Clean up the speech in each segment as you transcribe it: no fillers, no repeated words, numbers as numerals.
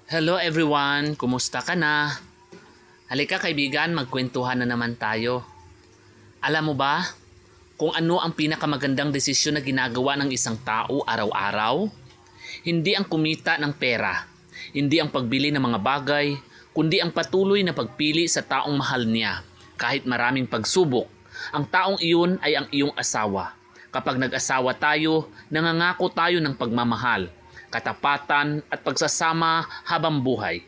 Hello everyone! Kumusta ka na? Halika kaibigan, magkwentuhan na naman tayo. Alam mo ba kung ano ang pinakamagandang desisyon na ginagawa ng isang tao araw-araw? Hindi ang kumita ng pera, hindi ang pagbili ng mga bagay, kundi ang patuloy na pagpili sa taong mahal niya. Kahit maraming pagsubok, ang taong iyon ay ang iyong asawa. Kapag nag-asawa tayo, nangangako tayo ng pagmamahal, katapatan at pagsasama habang buhay.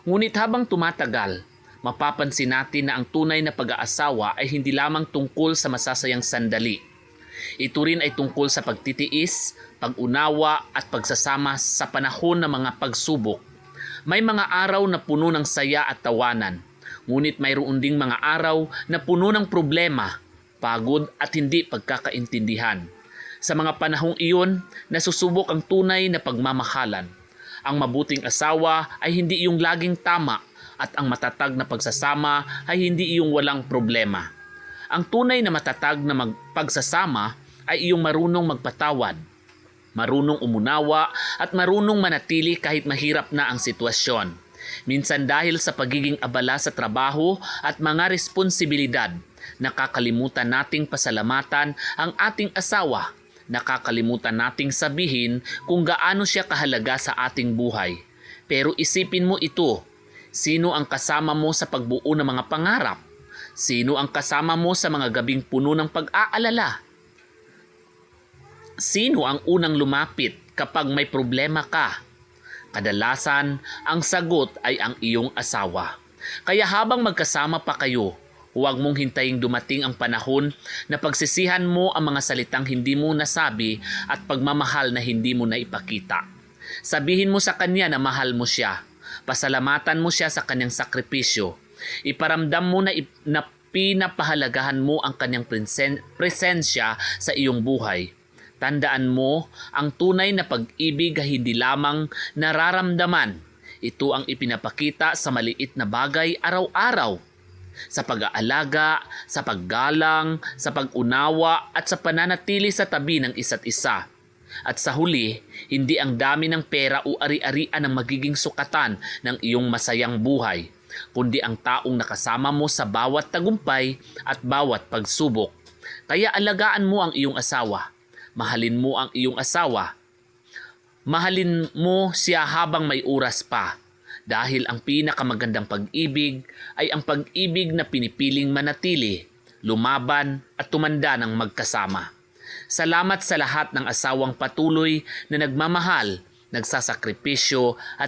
Ngunit habang tumatagal, mapapansin natin na ang tunay na pag-aasawa ay hindi lamang tungkol sa masasayang sandali. Ito rin ay tungkol sa pagtitiis, pag-unawa at pagsasama sa panahon ng mga pagsubok. May mga araw na puno ng saya at tawanan, ngunit mayroon ding mga araw na puno ng problema, pagod at hindi pagkakaintindihan. Sa mga panahong iyon, nasusubok ang tunay na pagmamahalan. Ang mabuting asawa ay hindi iyong laging tama at ang matatag na pagsasama ay hindi iyong walang problema. Ang tunay na matatag na pagsasama ay iyong marunong magpatawad, marunong umunawa at marunong manatili kahit mahirap na ang sitwasyon. Minsan dahil sa pagiging abala sa trabaho at mga responsibilidad, nakakalimutan nating pasalamatan ang ating asawa. Nakakalimutan nating sabihin kung gaano siya kahalaga sa ating buhay. Pero isipin mo ito, sino ang kasama mo sa pagbuo ng mga pangarap? Sino ang kasama mo sa mga gabing puno ng pag-aalala? Sino ang unang lumapit kapag may problema ka? Kadalasan, ang sagot ay ang iyong asawa. Kaya habang magkasama pa kayo, huwag mong hintayin dumating ang panahon na pagsisihan mo ang mga salitang hindi mo nasabi at pagmamahal na hindi mo naipakita. Sabihin mo sa kanya na mahal mo siya. Pasalamatan mo siya sa kanyang sakripisyo. Iparamdam mo na pinapahalagahan mo ang kanyang presensya sa iyong buhay. Tandaan mo, ang tunay na pag-ibig ay hindi lamang nararamdaman. Ito ang ipinapakita sa maliit na bagay araw-araw. Sa pag-aalaga, sa paggalang, sa pag-unawa at sa pananatili sa tabi ng isa't isa. At sa huli, hindi ang dami ng pera o ari-arian ang magiging sukatan ng iyong masayang buhay, kundi ang taong nakasama mo sa bawat tagumpay at bawat pagsubok. Kaya alagaan mo ang iyong asawa. Mahalin mo ang iyong asawa. Mahalin mo siya habang may oras pa. Dahil ang pinakamagandang pag-ibig ay ang pag-ibig na pinipiling manatili, lumaban at tumanda ng magkasama. Salamat sa lahat ng asawang patuloy na nagmamahal, nagsasakripisyo at